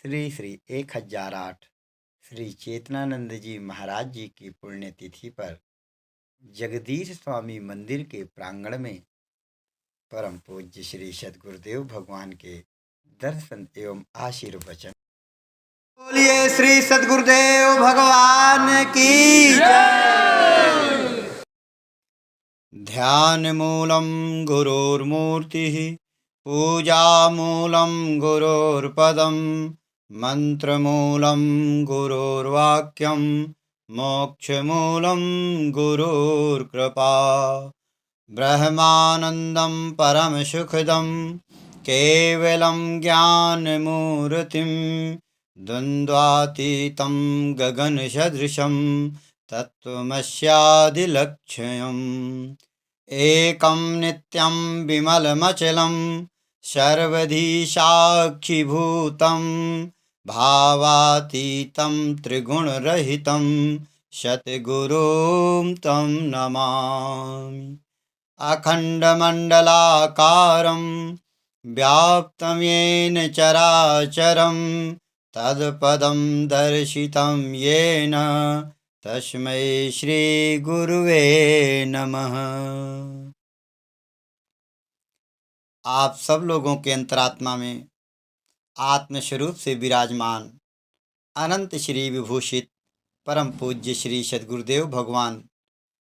श्री श्री 1008 श्री चेतनानंद जी महाराज जी की पुण्यतिथि पर जगदीश स्वामी मंदिर के प्रांगण में परम पूज्य श्री सद्गुरुदेव भगवान के दर्शन एवं आशीर्वचन। बोलिए श्री सद्गुरुदेव भगवान की जय। ध्यान मूलम गुरुर्मूर्तिः पूजामूलं गुरोर्पदं मंत्रमूलं गुरोर्वाक्यं मोक्षमूलं गुरोर्कृपा ब्रह्मानन्दं परमसुखदं केवलं ज्ञानमूर्तिं द्वन्द्वातीतं गगनसदृशं तत्त्वमस्यादिलक्ष्यम् एकं नित्यं विमलमचलं सर्वधी साक्षिभूतं भावातीतं त्रिगुणरहितं सद्गुरुं तं नमामि। अखण्डमण्डलाकारं व्याप्तं येन चराचरं तत्पदं दर्शितं येन तस्मै श्री गुरुवे नमः। आप सब लोगों के अंतरात्मा में आत्मस्वरूप से विराजमान अनंत श्री विभूषित परम पूज्य श्री सद्गुरुदेव भगवान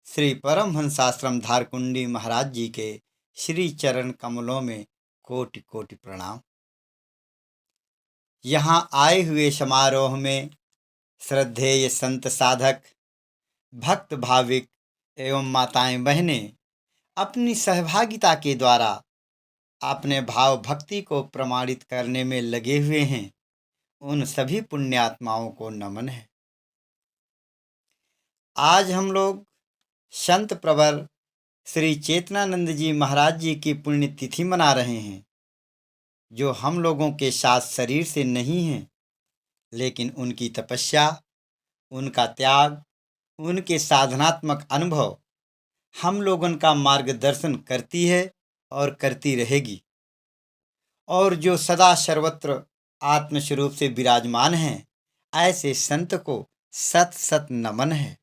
श्री परमहंसाश्रम धारकुंडी महाराज जी के श्री चरण कमलों में कोटि कोटि प्रणाम। यहाँ आए हुए समारोह में श्रद्धेय संत साधक भक्त भाविक एवं माताएं बहनें अपनी सहभागिता के द्वारा अपने भाव भक्ति को प्रमाणित करने में लगे हुए हैं। उन सभी पुण्यात्माओं को नमन है। आज हम लोग संत प्रवर श्री चेतनानंद जी महाराज जी की पुण्यतिथि मना रहे हैं, जो हम लोगों के साथ शरीर से नहीं हैं, लेकिन उनकी तपस्या, उनका त्याग, उनके साधनात्मक अनुभव हम लोगों का मार्गदर्शन करती है और करती रहेगी। और जो सदा सर्वत्र आत्मस्वरूप से विराजमान हैं, ऐसे संत को सत सत नमन है।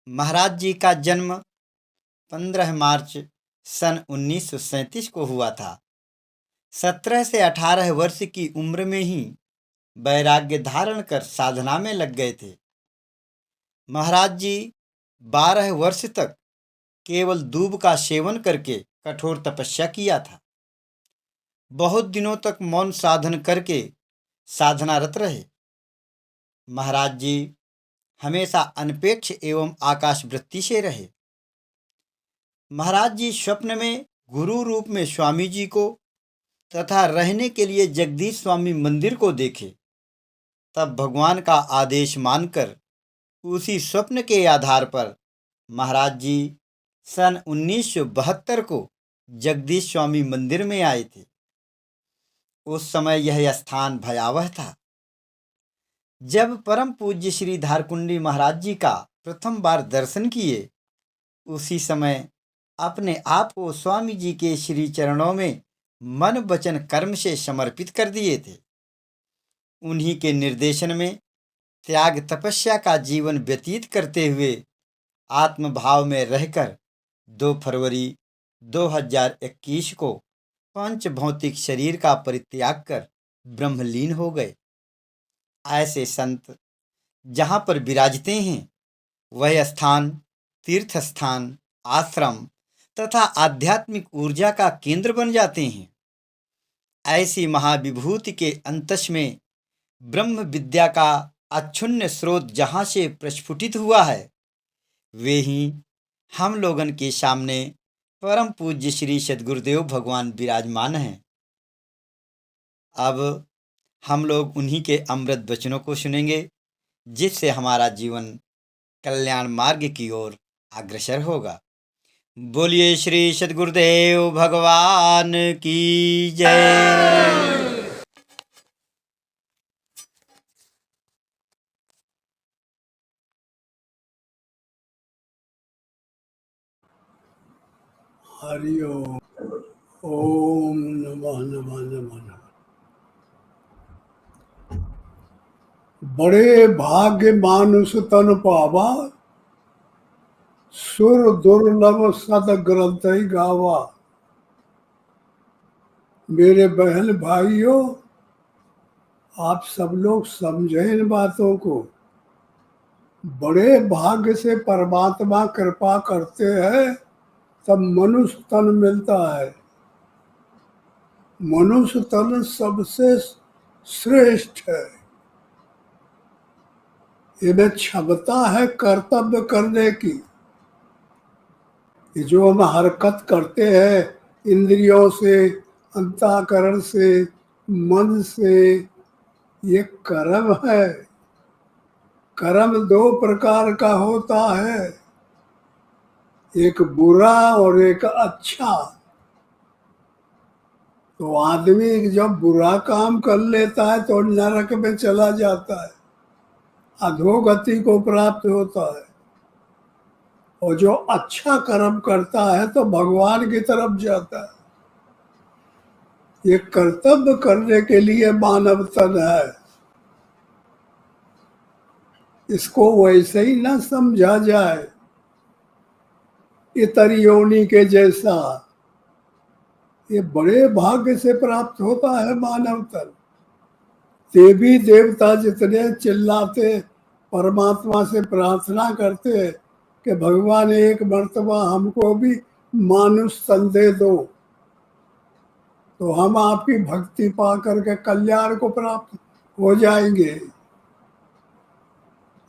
महाराज जी का जन्म 15 मार्च सन 1937 को हुआ था। 17 से 18 वर्ष की उम्र में ही वैराग्य धारण कर साधना में लग गए थे। महाराज जी 12 वर्ष तक केवल दूब का सेवन करके कठोर तपस्या किया था। बहुत दिनों तक मौन साधन करके साधनारत रहे। महाराज जी हमेशा अनपेक्ष एवं आकाश वृत्ति से रहे। महाराज जी स्वप्न में गुरु रूप में स्वामी जी को तथा रहने के लिए जगदीश स्वामी मंदिर को देखे। तब भगवान का आदेश मानकर उसी स्वप्न के आधार पर महाराज जी सन 1972 को जगदीश स्वामी मंदिर में आए थे। उस समय यह स्थान भयावह था। जब परम पूज्य श्री धारकुंडी महाराज जी का प्रथम बार दर्शन किए, उसी समय अपने आप को स्वामी जी के श्री चरणों में मन वचन कर्म से समर्पित कर दिए थे। उन्हीं के निर्देशन में त्याग तपस्या का जीवन व्यतीत करते हुए आत्मभाव में रहकर 2 फरवरी 2021 को पंच भौतिक शरीर का परित्याग कर ब्रह्मलीन हो गए। ऐसे संत जहाँ पर विराजते हैं, वह स्थान तीर्थ स्थान, आश्रम तथा आध्यात्मिक ऊर्जा का केंद्र बन जाते हैं। ऐसी महाविभूति के अंतस में ब्रह्म विद्या का अक्षुण्य स्रोत जहाँ से प्रस्फुटित हुआ है, वे ही हम लोगन के सामने परम पूज्य श्री सद्गुरुदेव भगवान विराजमान हैं। अब हम लोग उन्हीं के अमृत वचनों को सुनेंगे, जिससे हमारा जीवन कल्याण मार्ग की ओर अग्रसर होगा। बोलिए श्री सद्गुरुदेव भगवान की जय। हरि ओम। ओम नमः नमः नमः नमः। बड़े भाग्य मानुष तन पावा, सुर दुर्लभ सद ग्रंथ गावा। मेरे बहन भाइयों, आप सब लोग समझे इन बातों को। बड़े भाग्य से परमात्मा कृपा करते हैं तब मनुष्य तन मिलता है। मनुष्य तन सबसे श्रेष्ठ है। इन्हें क्षमता है कर्तव्य करने की। ये जो हम हरकत करते हैं इंद्रियों से, अंतःकरण से, मन से, ये कर्म है। कर्म दो प्रकार का होता है, एक बुरा और एक अच्छा। तो आदमी जब बुरा काम कर लेता है तो नरक में चला जाता है, अधोगति को प्राप्त होता है। और जो अच्छा कर्म करता है तो भगवान की तरफ जाता है। ये कर्तव्य करने के लिए मानव तन है। इसको वैसे ही ना समझा जाए इतर योनि के जैसा। ये बड़े भाग्य से प्राप्त होता है मानव तन। देवी देवता जितने चिल्लाते परमात्मा से प्रार्थना करते कि भगवान एक मर्तबा हमको भी मानुष तन दे दो, तो हम आपकी भक्ति पा करके कल्याण को प्राप्त हो जाएंगे।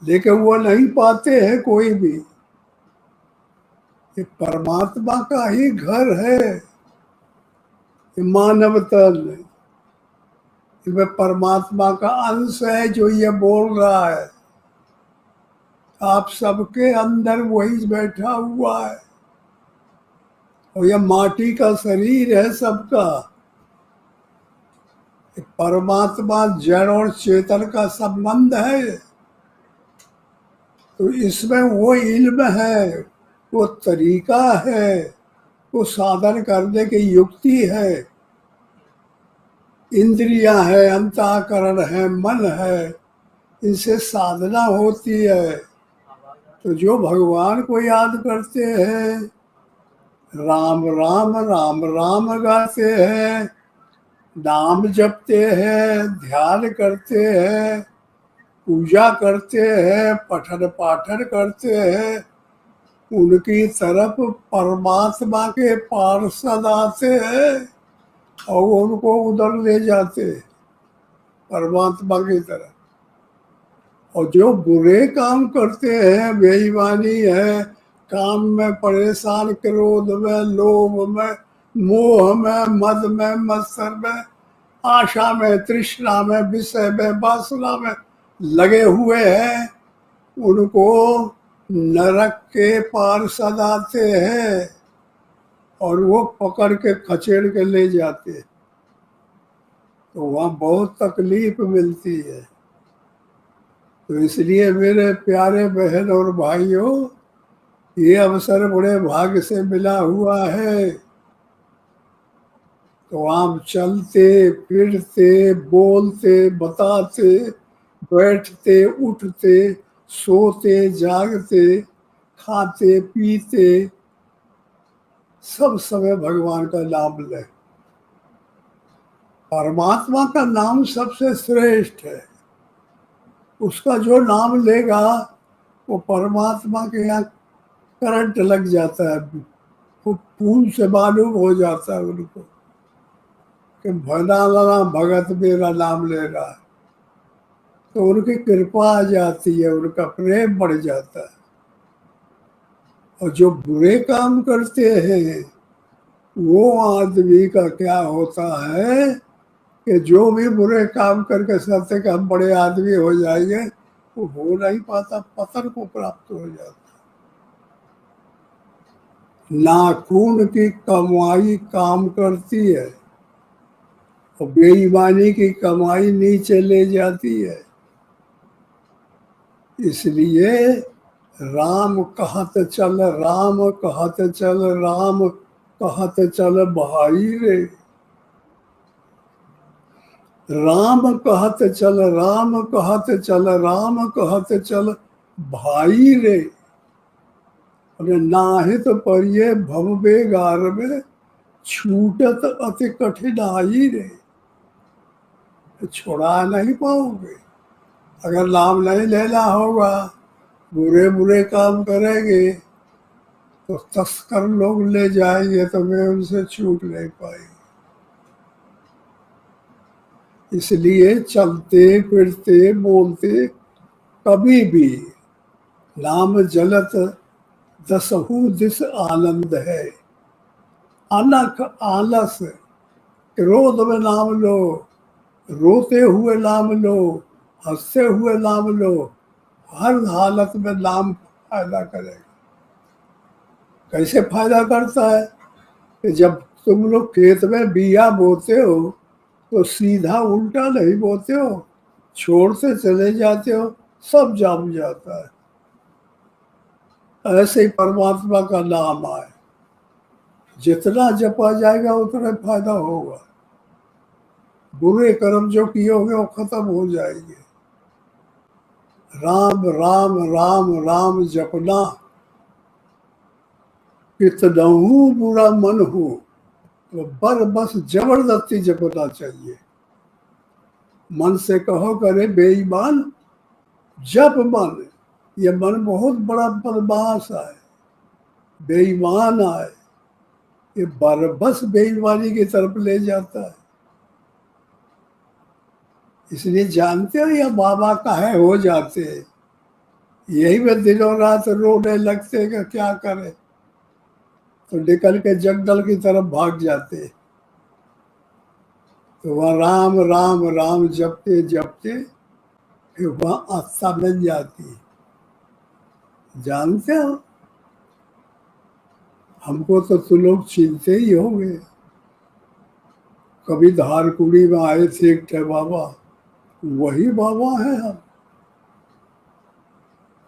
लेकिन वो नहीं पाते हैं कोई भी। ये परमात्मा का ही घर है, ये मानव तन। इसमें परमात्मा का अंश है जो ये बोल रहा है। आप सबके अंदर वही बैठा हुआ है। और यह माटी का शरीर है सबका। परमात्मा जड़ और चेतन का संबंध है। तो इसमें वो इल्म है, वो तरीका है, वो साधन करने की युक्ति है। इंद्रियां है, अंतःकरण है, मन है, इनसे साधना होती है। तो जो भगवान को याद करते हैं, राम राम राम राम गाते हैं, नाम जपते हैं, ध्यान करते हैं, पूजा करते हैं, पठन पाठन करते हैं, उनकी तरफ परमात्मा के पार्षद आते हैं और उनको उधर ले जाते हैं परमात्मा की तरफ। और जो बुरे काम करते हैं, बेईमानी है, काम में परेशान, क्रोध में, लोभ में, मोह में, मद में, मत्सर में, आशा में, तृष्णा में, विषय में, वासना में लगे हुए हैं, उनको नरक के पार्षद आते हैं और वो पकड़ के खचेड़ के ले जाते हैं। तो वहाँ बहुत तकलीफ मिलती है। तो इसलिए मेरे प्यारे बहन और भाइयों, ये अवसर बड़े भाग्य से मिला हुआ है। तो आप चलते फिरते, बोलते, बताते, बैठते, उठते, सोते, जागते, खाते पीते, सब समय भगवान का नाम लें। परमात्मा का नाम सबसे श्रेष्ठ है। उसका जो नाम लेगा वो परमात्मा के यहाँ करंट लग जाता है, वो फूल से मालूम हो जाता है उनको कि भला भगत मेरा नाम ले रहा है। तो उनकी कृपा आ जाती है, उनका प्रेम बढ़ जाता है। और जो बुरे काम करते हैं वो आदमी का क्या होता है कि जो भी बुरे काम करके सोचते कि हम बड़े आदमी हो जाएंगे, वो हो नहीं पाता, पतन को प्राप्त हो जाता। नाखून की कमाई काम करती है और बेईमानी की कमाई नीचे ले जाती है। इसलिए राम कहत चल, राम कहत चल, राम कहत चल भाई रे। राम कहत चल, राम कहत चल, राम कहत चल भाई रे। अरे नाहित परिये भव बेगार में, छूटत अति कठिनाई रे। छुड़ा नहीं पाओगे अगर नाम नहीं लेना होगा। बुरे बुरे काम करेंगे तो तस्कर लोग ले जाएंगे, तो मैं उनसे छूट नहीं पाएंगे। इसलिए चलते फिरते बोलते कभी भी नाम जलत दसहु दिस आनंद है। अनख आलस, क्रोध में नाम लो, रोते हुए नाम लो, हंसते हुए नाम लो, हर हालत में नाम फायदा करेगा। कैसे फायदा करता है कि जब तुम लोग खेत में बिया बोते हो तो सीधा उल्टा नहीं बोते हो, छोड़ते चले जाते हो, सब जम जाता है। ऐसे ही परमात्मा का नाम आए, जितना जपा जाएगा उतना फायदा होगा। बुरे कर्म जो किए होंगे वो खत्म हो जाएंगे। राम राम राम राम जपना, कितनहु बुरा मन हो तो बर बस जबरदस्ती जपना चाहिए। मन से कहो करे बेईमान, जप मन, ये मन बहुत बड़ा बदमाश है, बेईमान है, ये बरबस बेईमानी की तरफ ले जाता है। इसलिए जानते हो या बाबा काहे हो जाते हैं, यही में दिनों रात रोने लगते हैं कि क्या करें, तो निकल के जंगल की तरफ भाग जाते हैं। तो वहाँ राम राम राम जपते जपते फिर वहाँ आस्था बन जाती है। जानते हो, हमको तो तुम लोग चिंते ही होंगे। कभी धारकुड़ी में आए थे एक ठे बाबा, वही बाबा है हम।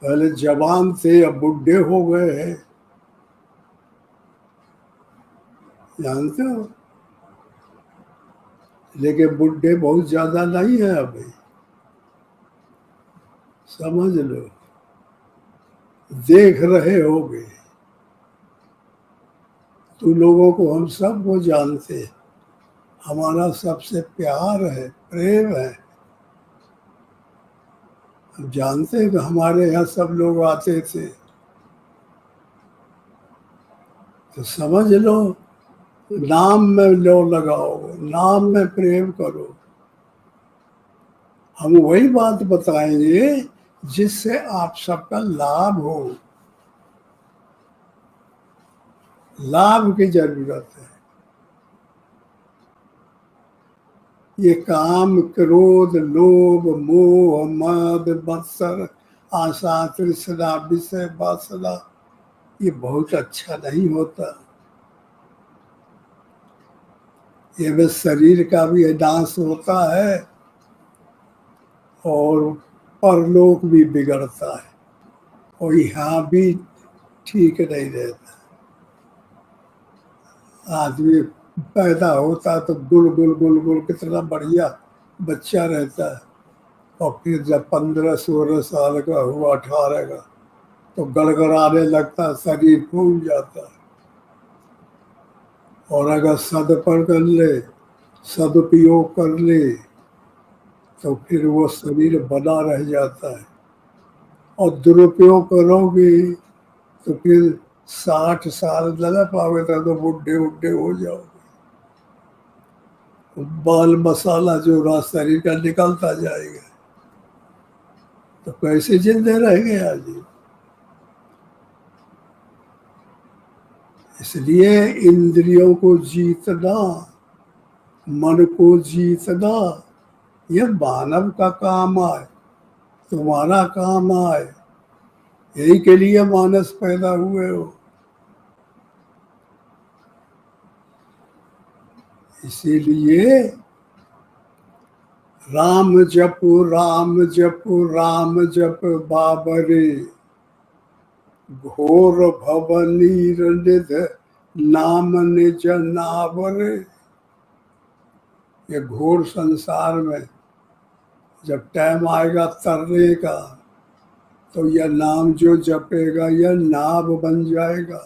पहले जवान थे, अब बुढ़े हो गए हैं। जानते हो, लेकिन बुढ़े बहुत ज्यादा नहीं है अभी, समझ लो। देख रहे होगे, तुम लोगों को हम सबको जानते हैं, हमारा सबसे प्यार है, प्रेम है। हम जानते हैं कि हमारे यहाँ सब लोग आते थे, तो समझ लो, नाम में लो लगाओ, नाम में प्रेम करो। हम वही बात बताएंगे जिससे आप सबका लाभ हो। लाभ की जरूरत है। ये काम क्रोध लोभ मोह मद मत्सर आशा तृष्णा विषय वासना, ये बहुत अच्छा नहीं होता। ये में शरीर का भी नाश होता है और परलोक भी बिगड़ता है, और यहाँ भी ठीक नहीं रहता। आदमी पैदा होता है तो गुल गुल गुल गुल कितना बढ़िया बच्चा रहता है, और फिर जब 15-16 साल का हुआ, 18 का, तो गड़गड़ाने लगता है, शरीर फूल जाता है। और अगर सदपन कर ले, सदुपयोग कर ले, तो फिर वो शरीर बना रह जाता है। और दुरुपयोग करोगे तो फिर 60 साल लगा पाओगे तो बुढ़े बुढ़े हो जाओगे। बाल मसाला जो रहा शरीर का निकलता जाएगा, तो कैसे जिंदे रहेंगे आज। इसलिए इंद्रियों को जीतना, मन को जीतना, यह मानव का काम आए, तुम्हारा काम आए। यही के लिए मानस पैदा हुए हो। इसीलिए राम जप राम जप राम जप बाबरे, घोर भव नीर निध नाम निज नावरे। ये घोर संसार में जब टाइम आएगा तरने का तो यह नाम जो जपेगा यह नाव बन जाएगा,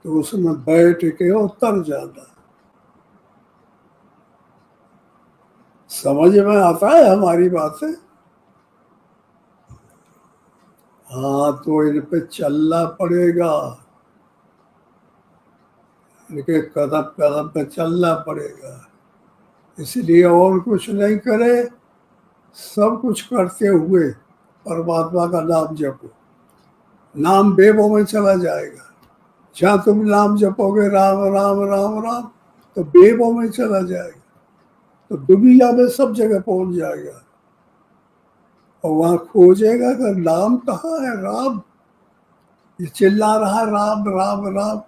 तो उसमें बैठ के उतर जाना। समझ में आता है हमारी बातें? हाँ, तो इन पे चलना पड़ेगा, इनके कदम कदम पे चलना पड़ेगा। इसलिए और कुछ नहीं करे, सब कुछ करते हुए परमात्मा का नाम जपो। नाम बेबों में चला जाएगा। जहाँ तुम नाम जपोगे राम राम राम राम, तो बेबों में चला जाएगा, तो दुनिया में सब जगह पहुंच जाएगा। और वहां खोजेगा कि नाम कहाँ है, राम। ये चिल्ला रहा राम राम राम,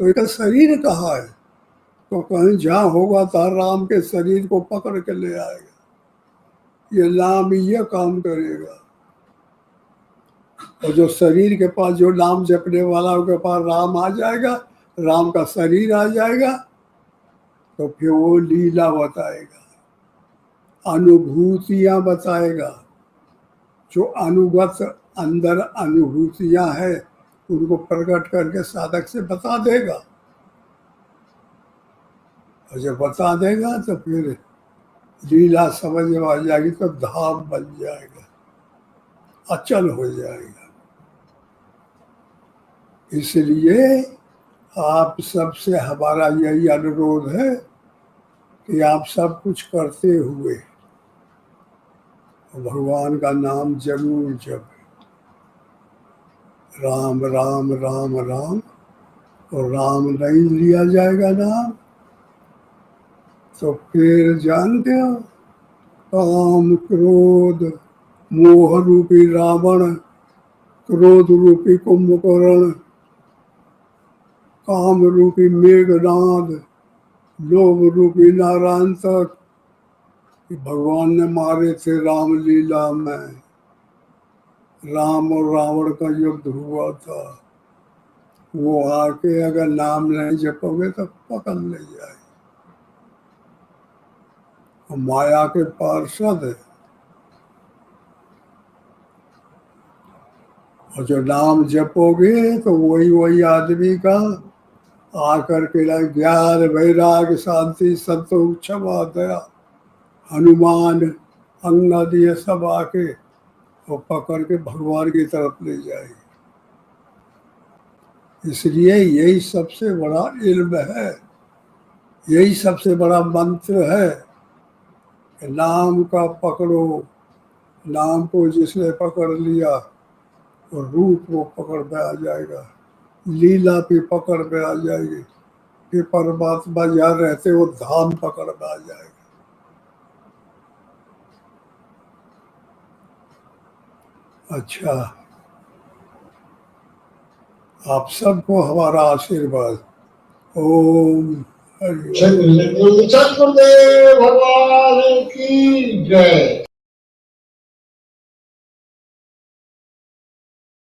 तो इसका शरीर कहाँ है? तो कहीं जहाँ होगा तो राम के शरीर को पकड़ के ले आएगा। ये नाम ये काम करेगा। और जो शरीर के पास जो नाम जपने वाला के पास राम आ जाएगा, राम का शरीर आ जाएगा, तो फिर वो लीला बताएगा, अनुभूतियां बताएगा। जो अनुगत अंदर अनुभूतियां है उनको प्रकट करके साधक से बता देगा। और जब बता देगा तो फिर लीला समझ में आ जाएगी, तो धाम बन जाएगा, अचल हो जाएगा। इसलिए आप सबसे हमारा यही अनुरोध है कि आप सब कुछ करते हुए भगवान का नाम जरूर जपें। राम राम राम राम, और राम नहीं लिया जाएगा नाम तो फिर जानते हो, काम क्रोध मोह रूपी रावण, क्रोध रूपी कुंभकर्ण, काम रूपी मेघनाद, लोभ रूपी नारायण तक भगवान ने मारे थे रामलीला में। राम और रावण का युद्ध हुआ था। वो आके अगर नाम नहीं जपोगे तो पकड़ ले जाए। माया के पार्षद है, और जो नाम जपोगे तो वही आदमी का आकर के ज्ञान वैराग्य शांति संतोष क्षमा दया हनुमान अंगद ये सब आके वो पकड़ के भगवान की तरफ ले जाएगी। इसलिए यही सबसे बड़ा इल्म है, यही सबसे बड़ा मंत्र है कि नाम का पकड़ो। नाम को जिसने पकड़ लिया वो रूप वो पकड़ में आ जाएगा, लीला भी पकड़ में आ जाएगी, फिर परमात्मा जहाँ रहते वो धाम पकड़ में आ जाएगा। अच्छा, आप सबको हमारा आशीर्वाद। ओम हरि ओम। सतगुरुदेव भगवान की जय।